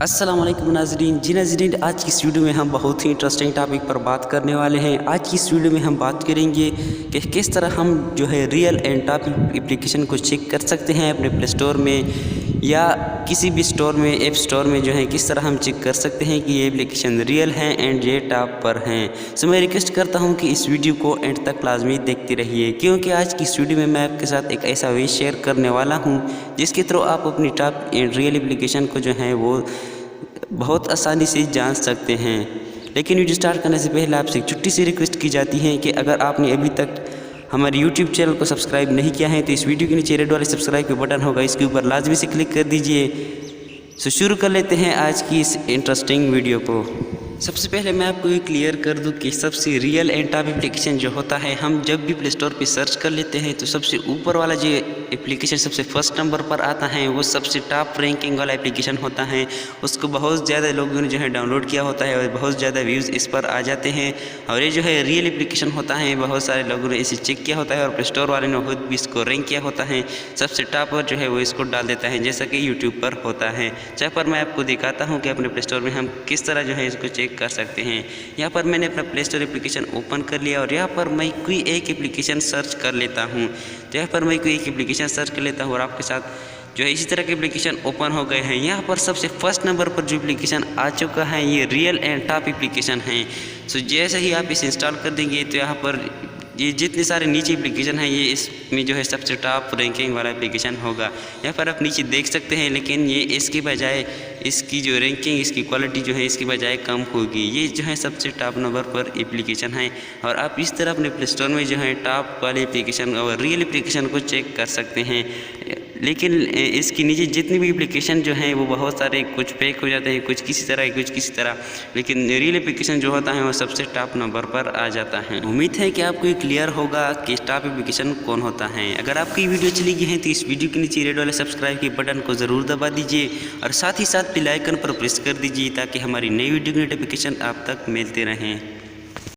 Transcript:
अस्सलाम वालेकुम नाज़रीन। जी नाज़रीन, आज की इस वीडियो में हम बहुत ही इंटरेस्टिंग टॉपिक पर बात करने वाले हैं। आज की इस वीडियो में हम बात करेंगे कि किस तरह हम जो है रियल एंड टॉप एप्लीकेशन को चेक कर सकते हैं अपने प्ले स्टोर में या किसी भी स्टोर में, ऐप स्टोर में जो है किस तरह हम चेक कर सकते हैं कि ये एप्लीकेशन रियल हैं एंड ये टॉप पर हैं। सो मैं रिक्वेस्ट करता हूँ कि इस वीडियो को एंड तक लाजमी देखते रहिए, क्योंकि आज की इस वीडियो में मैं आपके साथ एक ऐसा वे शेयर करने वाला हूँ जिसके थ्रू आप अपनी टॉप एंड रियल एप्लीकेशन को जो है वो बहुत आसानी से जान सकते हैं। लेकिन वीडियो स्टार्ट करने से पहले आपसे एक छोटी सी रिक्वेस्ट की जाती है कि अगर आपने अभी तक हमारे यूट्यूब चैनल को सब्सक्राइब नहीं किया है तो इस वीडियो के नीचे रेड वाले सब्सक्राइब के बटन होगा, इसके ऊपर लाजमी से क्लिक कर दीजिए। सो शुरू कर लेते हैं आज की इस इंटरेस्टिंग वीडियो को। सबसे पहले मैं आपको ये क्लियर कर दूं कि सबसे रियल एंड टॉप एप्लीकेशन जो होता है, हम जब भी प्ले स्टोर पर सर्च कर लेते हैं तो सबसे ऊपर वाला जो एप्लीकेशन सबसे फर्स्ट नंबर पर आता है वो सबसे टॉप रैंकिंग वाला एप्लीकेशन होता है। उसको बहुत ज़्यादा लोगों ने जो है डाउनलोड किया होता है और बहुत ज़्यादा व्यूज़ इस पर आ जाते हैं। और ये जो है रियल एप्लीकेशन होता है, बहुत सारे लोगों ने इसे चेक किया होता है और प्ले स्टोर वाले ने खुद भी इसको रैंक किया होता है। सबसे टॉप पर जो है वो इसको डाल देता है, जैसा कि यूट्यूब पर होता है। जहाँ पर मैं आपको दिखाता हूँ कि अपने प्ले स्टोर में हम किस तरह जो है इसको चेक कर सकते हैं। यहाँ पर मैंने अपना प्ले स्टोर एप्लीकेशन ओपन कर लिया और यहाँ पर मैं कोई एक एप्लीकेशन सर्च कर लेता हूँ। यहाँ पर मैं कोई एक एप्लीकेशन सर्च कर लेता हूँ और आपके साथ जो है इसी तरह के एप्लीकेशन ओपन हो गए हैं। यहाँ पर सबसे फर्स्ट नंबर पर जो एप्लीकेशन आ चुका है ये रियल एंड टॉप एप्लीकेशन है। सो जैसे ही आप इसे इंस्टॉल कर देंगे तो यहाँ पर ये जितने सारे नीचे एप्लीकेशन हैं ये इसमें जो है सबसे टॉप रैंकिंग वाला एप्लीकेशन होगा। यहाँ पर आप नीचे देख सकते हैं, लेकिन ये इसके बजाय इसकी जो रैंकिंग, इसकी क्वालिटी जो है इसकी बजाय कम होगी। ये जो है सबसे टॉप नंबर पर एप्लीकेशन है और आप इस तरह अपने प्ले स्टोर में जो है टॉप वाले एप्लीकेशन और रियल एप्लीकेशन को चेक कर सकते हैं। लेकिन इसके नीचे जितनी भी एप्लीकेशन जो हैं वो बहुत सारे, कुछ फेक हो जाते हैं, कुछ किसी तरह, कुछ किसी तरह, लेकिन रियल एप्लीकेशन जो होता है वो सबसे टॉप नंबर पर आ जाता है। उम्मीद है कि आपको ये क्लियर होगा कि टॉप एप्लीकेशन कौन होता है। अगर आपको ये वीडियो अच्छी लगी है तो इस वीडियो के नीचे रेड वाले सब्सक्राइब के बटन को ज़रूर दबा दीजिए और साथ ही साथ बेल आइकन पर प्रेस कर दीजिए ताकि हमारी नई वीडियो की नोटिफिकेशन आप तक मिलते रहें।